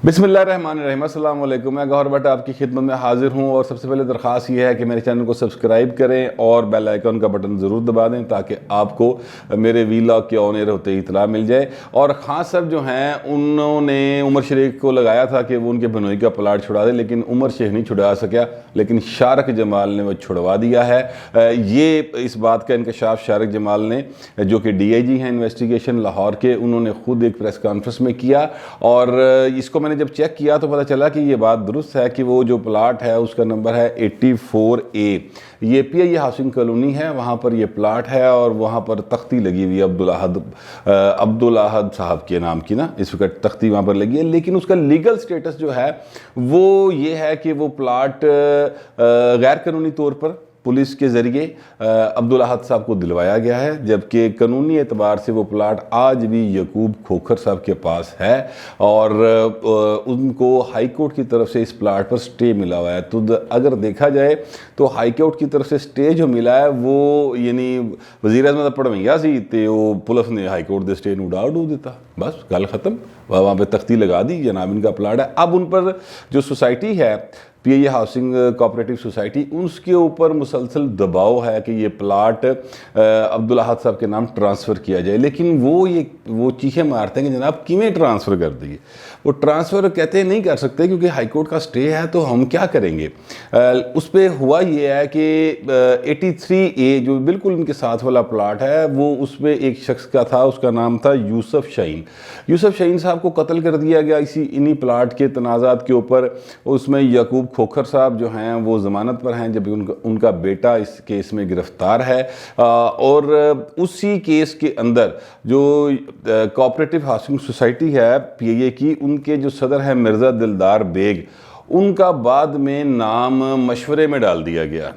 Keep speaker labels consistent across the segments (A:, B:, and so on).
A: बिस्मिल्लाहिर्रहमानिर्रहीम। अस्सलाम वालेकुम। मैं गौहर भट्ट आपकी खिदमत में हाजिर हूँ और सबसे पहले दरख्वास्त ये है कि मेरे चैनल को सब्सक्राइब करें और बेल आइकन का बटन ज़रूर दबा दें ताकि आपको मेरे वीलॉग के ऑन एयर होते ही इतला मिल जाए। और खान साहब जो हैं उन्होंने उमर शेख को लगाया था कि वो उनके बनोई का प्लाट छुड़ा दे, लेकिन उमर शेख नहीं छुड़ा सका, लेकिन शारक जमाल ने वो छुड़वा दिया है। ये इस बात का इंकशाफ शारक जमाल ने, जो कि DIG हैं इन्वेस्टिगेशन लाहौर के, उन्होंने खुद एक प्रेस कॉन्फ्रेंस में किया और इसको मैंने जब चेक किया तो पता चला कि ये बात दुरुस्त है कि वो जो प्लाट है उसका नंबर है 84A। ये PI हाउसिंग कॉलोनी है, वहाँ पर ये प्लाट है और वहाँ पर तख्ती लगी हुई है अब्दुल अहद साहब के नाम की ना, इस वक्त तख्ती वहाँ पर लगी है। लेकिन उसका लीगल स्टेटस जो है वो ये है कि वो प्लाट गैर कानूनी तौर पर पुलिस के ज़रिए अब्दुल अहद साहब को दिलवाया गया है, जबकि कानूनी एतबार से वो प्लाट आज भी यकूब खोखर साहब के पास है और उनको हाई कोर्ट की तरफ से इस प्लाट पर स्टे मिला हुआ है। तो अगर देखा जाए तो हाई कोर्ट की तरफ से स्टे जो मिला है वो यानी वज़ीर आज़म पढ़वैया सी ते वो पुलिस ने हाई कोर्ट के स्टे उड़ा दिता, बस गल ख़त्म। वहाँ पे तख्ती लगा दी, जनाब इनका प्लाट है। अब उन पर जो सोसाइटी है PI हाउसिंग कोऑपरेटिव सोसाइटी, उसके ऊपर मुसलसल दबाव है कि ये प्लाट अब्दुल अहद साहब के नाम ट्रांसफ़र किया जाए, लेकिन वो चीखें मारते हैं कि जनाब किमें ट्रांसफ़र कर दिए। वो ट्रांसफ़र कहते नहीं कर सकते क्योंकि हाई कोर्ट का स्टे है, तो हम क्या करेंगे। उस पर हुआ ये है कि 83A जो बिल्कुल उनके साथ वाला प्लाट है वो उसमें एक शख्स का था, उसका नाम था यूसुफ शाहीन साहब को कत्ल कर दिया गया इन्हीं प्लाट के तनाज़ात के ऊपर। उसमें यकूब खोखर साहब जो हैं वो ज़मानत पर हैं, जबकि उनका बेटा इस केस में गिरफ़्तार है। और उसी केस के अंदर जो कोऑपरेटिव हाउसिंग सोसाइटी है PI की, उनके जो सदर हैं मिर्ज़ा दिलदार बेग, उनका बाद में नाम मशवरे में डाल दिया गया।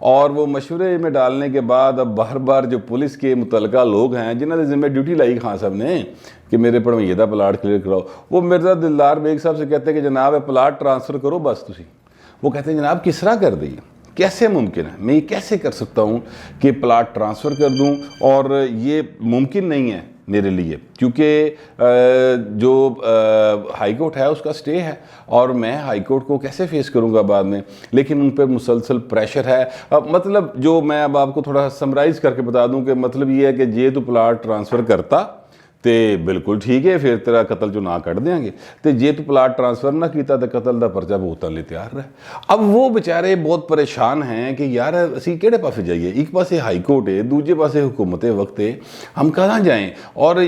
A: और वो मशवरे में डालने के बाद अब बार बार जो पुलिस के मुतलका लोग हैं जिन्होंने ज़िम्मे ड्यूटी लाई खान साहब ने कि मेरे पढ़वैये दा प्लाट क्लियर कराओ, वो मिर्ज़ा दिलदार बेग साहब से कहते हैं कि जनाब प्लाट ट्रांसफ़र करो बस तुसी। वो कहते हैं जनाब किस तरह कर दी, कैसे मुमकिन है, मैं ये कैसे कर सकता हूँ कि प्लाट ट्रांसफ़र कर दूँ, और ये मुमकिन नहीं है मेरे लिए क्योंकि जो हाई कोर्ट है उसका स्टे है और मैं हाई कोर्ट को कैसे फेस करूंगा बाद में। लेकिन उन पर मुसलसल प्रेशर है। मतलब जो मैं अब आपको थोड़ा समराइज़ करके बता दूं कि मतलब ये है कि जे तो प्लाट ट्रांसफ़र करता तो बिल्कुल ठीक है, फिर तेरा कतल जो ना कट देंगे, तो जे तू प्लाट ट्रांसफ़र ना किया तो कतल का परचा भुगतन लिए तैयार रहे। अब वो बेचारे बहुत परेशान हैं कि यार असी किहड़े पासे जाइए, एक पासे हाई कोर्ट है, दूजे पासे हुकूमत वक्त है, हम कहाँ जाएं। और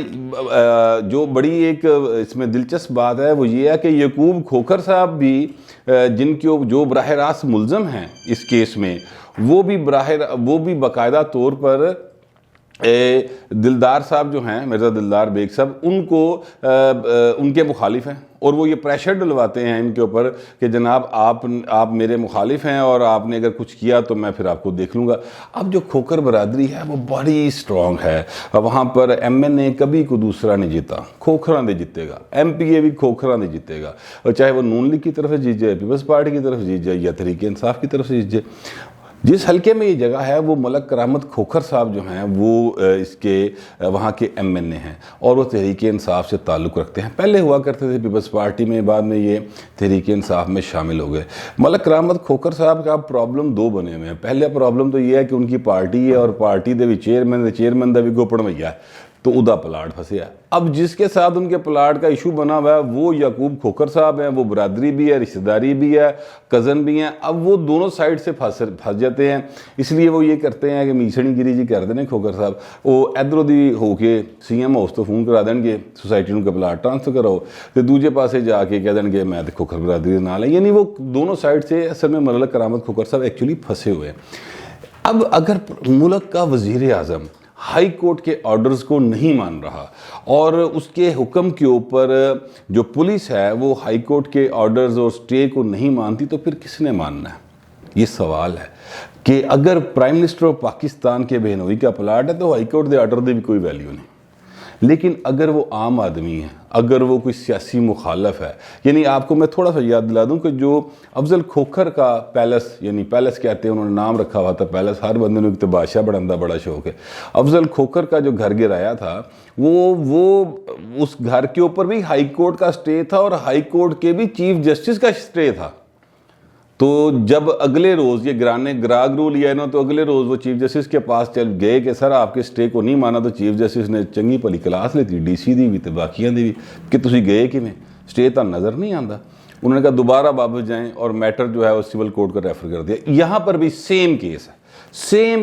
A: जो बड़ी एक इसमें दिलचस्प बात है वो ये है कि यकूब खोखर साहब भी जिनके जो बराह रास्त मुलज़म हैं इस केस में, वो भी बाकायदा तौर पर दिलदार साहब जो हैं मिर्ज़ा दिलदार बेग साहब, उनके मुखालिफ हैं और वो ये प्रेशर डलवाते हैं इनके ऊपर कि जनाब आप मेरे मुखालिफ हैं और आपने अगर कुछ किया तो मैं फिर आपको देख लूँगा। अब जो खोखर बरादरी है वो बड़ी स्ट्रॉन्ग है, वहाँ पर MNA कभी को दूसरा नहीं जीता, खोखरा दे जीतेगा, MPA भी खोखरा नहीं जीतेगा, और चाहे वो नून लीग की तरफ से जीत जाए, पीपल्स पार्टी की तरफ से जीत जाए या तहरीक इंसाफ की तरफ से जीत जाए। जिस हलके में ये जगह है वो मलक करामत खोखर साहब जो हैं वो इसके वहाँ के MNA हैं और वो तहरीक इंसाफ से ताल्लुक़ रखते हैं। पहले हुआ करते थे पीपल्स पार्टी में, बाद में ये तहरीक इंसाफ में शामिल हो गए। मलक करामत खोखर साहब का प्रॉब्लम दो बने हुए हैं। पहला प्रॉब्लम तो ये है कि उनकी पार्टी है और पार्टी दे भी चेयरमैन का भी गोपड़ भैया है, तो उदा प्लाट फंसे। अब जिसके साथ उनके प्लाट का इशू बना हुआ है वो यकूब खोखर साहब हैं, वो बरादरी भी है, रिश्तेदारी भी है, कज़न भी हैं। अब वो दोनों साइड से फंस जाते हैं, इसलिए वो ये करते हैं कि मीसणी गिरी जी कर देने खोखर साहब, वो इधरों दी होके CM हाउस तो फोन करा देंगे सोसाइटी के प्लाट ट्रांसफर कराओ, तो दूजे पासे जाके कह देंगे मैं तो खोखर बरादरी नाल है। यानी वो दोनों साइड से असल में मलक करामत खोखर साहब एक्चुअली फंसे हुए हैं। अब अगर मुल्क का वज़ीर आज़म हाई कोर्ट के ऑर्डर्स को नहीं मान रहा और उसके हुक्म के ऊपर जो पुलिस है वो हाई कोर्ट के ऑर्डर्स और स्टे को नहीं मानती, तो फिर किसने मानना है। ये सवाल है कि अगर प्राइम मिनिस्टर ऑफ पाकिस्तान के बेनोई का प्लाट है तो हाई कोर्ट के ऑर्डर की भी कोई वैल्यू नहीं, لیکن اگر وہ عام آدمی ہے، اگر وہ کوئی سیاسی مخالف ہے، یعنی آپ کو میں تھوڑا سا یاد دلا دوں کہ جو افضل کھوکھر کا پیلس، یعنی پیلس کہتے ہیں، انہوں نے نام رکھا ہوا تھا پیلس، ہر بندے نے ایک بادشاہ بڑھاندہ بڑا شوق ہے۔ افضل کھوکھر کا جو گھر گرایا تھا وہ اس گھر کے اوپر بھی ہائی کورٹ کا سٹے تھا، اور ہائی کورٹ کے بھی چیف جسٹس کا سٹے تھا۔ تو جب اگلے روز یہ گراگ رول لیا نا، تو اگلے روز وہ چیف جسٹس کے پاس چل گئے کہ سر آپ کے سٹے کو نہیں مانا، تو چیف جسٹس نے چنگی بھلی کلاس لیتی، ڈی سی دی بھی تے باقیاں دی بھی کہ تسی گئے کہ میں سٹے تا نظر نہیں آندا۔ انہوں نے کہا دوبارہ واپس جائیں، اور میٹر جو ہے وہ سول کورٹ کا ریفر کر دیا۔ یہاں پر بھی سیم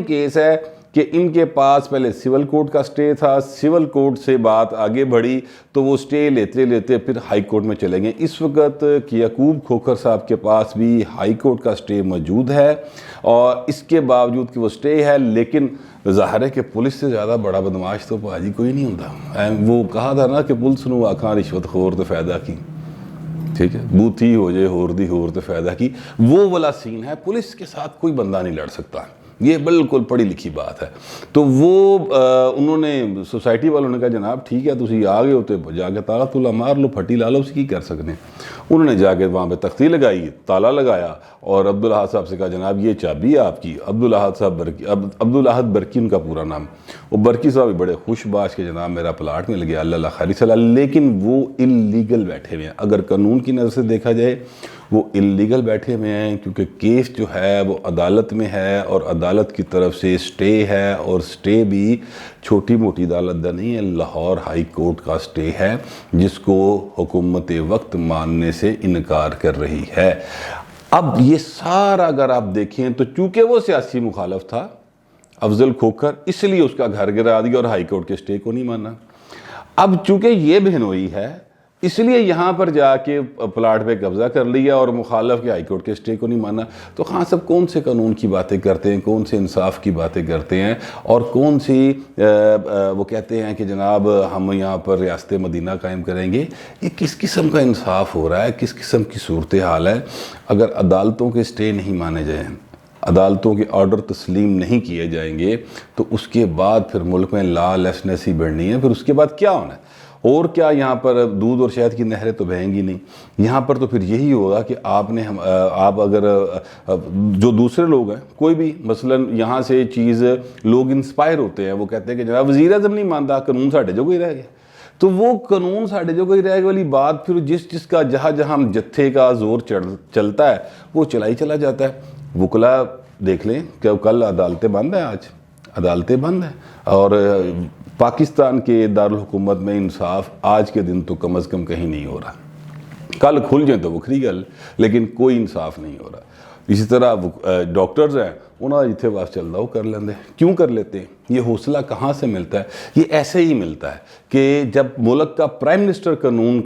A: کیس ہے کہ ان کے پاس پہلے سول کورٹ کا سٹے تھا، سول کورٹ سے بات آگے بڑھی تو وہ سٹے لیتے پھر ہائی کورٹ میں چلے گئے۔ اس وقت یعقوب کھوکھر صاحب کے پاس بھی ہائی کورٹ کا سٹے موجود ہے، اور اس کے باوجود کہ وہ سٹے ہے، لیکن ظاہر ہے کہ پولیس سے زیادہ بڑا بدماش تو پاجی کوئی نہیں ہوتا۔ وہ کہا تھا نا کہ پولیس نو آکھاں رشوت خور تو فائدہ کی، ٹھیک ہے، بوتھی ہو جائے ہور دی ہور تو فائدہ کی، وہ والا سین ہے۔ پولیس کے ساتھ کوئی بندہ نہیں لڑ سکتا، یہ بالکل پڑھی لکھی بات ہے۔ تو وہ انہوں نے سوسائٹی والوں نے کہا جناب ٹھیک ہے تسی آ گئے ہوتے جا کے تالا تولا مار لو، پھٹی لا لو، اس کی کر سکتے ہیں۔ انہوں نے جا کے وہاں پہ تختی لگائی، تالا لگایا، اور عبدالاحد صاحب سے کہا جناب یہ چابی ہے آپ کی۔ عبدالاحد برکی ان کا پورا نام۔ وہ برکی صاحب بھی بڑے خوش باش کہ جناب میرا پلاٹ میں لگیا، اللہ خیری صلاح، لیکن وہ انلیگل بیٹھے ہوئے ہیں۔ اگر قانون کی نظر سے دیکھا جائے وہ انلیگل بیٹھے ہوئے ہیں، کیونکہ کیس جو ہے وہ عدالت میں ہے، اور عدالت کی طرف سے سٹے ہے، اور سٹے بھی چھوٹی موٹی عدالت دا نہیں ہے، لاہور ہائی کورٹ کا سٹے ہے، جس کو حکومت وقت ماننے سے انکار کر رہی ہے۔ اب یہ سارا اگر آپ دیکھیں تو چونکہ وہ سیاسی مخالف تھا افضل کھوکھر، اس لیے اس کا گھر گرا دیا اور ہائی کورٹ کے سٹے کو نہیں مانا۔ اب چونکہ یہ بہنوئی ہے، اس لیے یہاں پر جا کے پلاٹ پہ قبضہ کر لیا، اور مخالف کے ہائی کورٹ کے سٹے کو نہیں مانا۔ تو خان صاحب کون سے قانون کی باتیں کرتے ہیں، کون سے انصاف کی باتیں کرتے ہیں، اور کون سی وہ کہتے ہیں کہ جناب ہم یہاں پر ریاست مدینہ قائم کریں گے؟ یہ کس قسم کا انصاف ہو رہا ہے، کس قسم کی صورتحال ہے؟ اگر عدالتوں کے سٹے نہیں مانے جائیں، عدالتوں کے آرڈر تسلیم نہیں کیے جائیں گے، تو اس کے بعد پھر ملک میں لا لیسنس ہی بڑھنی ہے۔ پھر اس کے بعد کیا ہونا ہے؟ اور کیا یہاں پر دودھ اور شہد کی نہریں تو بہیں گی نہیں، یہاں پر تو پھر یہی ہوگا کہ آپ اگر جو دوسرے لوگ ہیں، کوئی بھی مثلا یہاں سے چیز لوگ انسپائر ہوتے ہیں، وہ کہتے ہیں کہ جناب وزیر اعظم نہیں مانتا، قانون ساڑھے جو کوئی رہ گیا۔ تو وہ قانون ساڑھے جو کوئی رہ گیا والی بات پھر جس کا جہاں جتھے کا زور چلتا ہے وہ چلائی چلا جاتا ہے۔ وکلا دیکھ لیں کہ کل عدالتیں بند ہیں، آج عدالتیں بند ہیں، اور پاکستان کے دارالحکومت میں انصاف آج کے دن تو کم از کم کہیں نہیں ہو رہا۔ کل کھل جائیں تو وکھری گل، لیکن کوئی انصاف نہیں ہو رہا۔ اسی طرح ڈاکٹرز ہیں، انہوں نے جتھے واس چل رہا وہ کر لیندے۔ کیوں کر لیتے ہیں؟ یہ حوصلہ کہاں سے ملتا ہے؟ یہ ایسے ہی ملتا ہے کہ جب ملک کا پرائم منسٹر قانون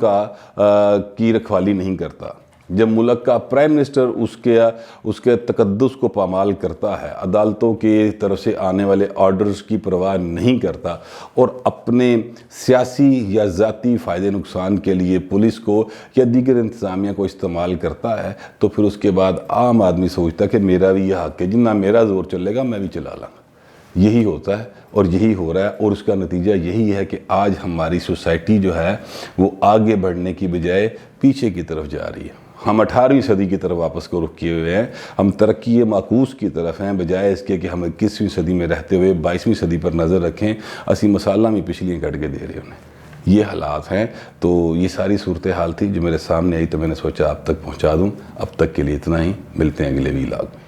A: کی رکھوالی نہیں کرتا، جب ملک کا پرائم منسٹر اس کے تقدس کو پامال کرتا ہے، عدالتوں کی طرف سے آنے والے آرڈرز کی پرواہ نہیں کرتا، اور اپنے سیاسی یا ذاتی فائدے نقصان کے لیے پولیس کو یا دیگر انتظامیہ کو استعمال کرتا ہے، تو پھر اس کے بعد عام آدمی سوچتا ہے کہ میرا بھی یہ حق ہے، جتنا میرا زور چلے گا میں بھی چلا لوں گا۔ یہی ہوتا ہے اور یہی ہو رہا ہے، اور اس کا نتیجہ یہی ہے کہ آج ہماری سوسائٹی جو ہے وہ آگے بڑھنے کی بجائے پیچھے کی طرف جا رہی ہے۔ ہم 18ویں صدی کی طرف واپس کو رخ کیے ہوئے ہیں، ہم ترقی معکوس کی طرف ہیں، بجائے اس کے کہ ہم 21ویں صدی میں رہتے ہوئے 22ویں صدی پر نظر رکھیں، اسی مسالہ میں پچھلیاں کٹ کے دے رہے انہیں۔ یہ حالات ہیں۔ تو یہ ساری صورتحال تھی جو میرے سامنے آئی، تو میں نے سوچا آپ تک پہنچا دوں۔ اب تک کے لیے اتنا ہی، ملتے ہیں اگلے ویلاگ میں۔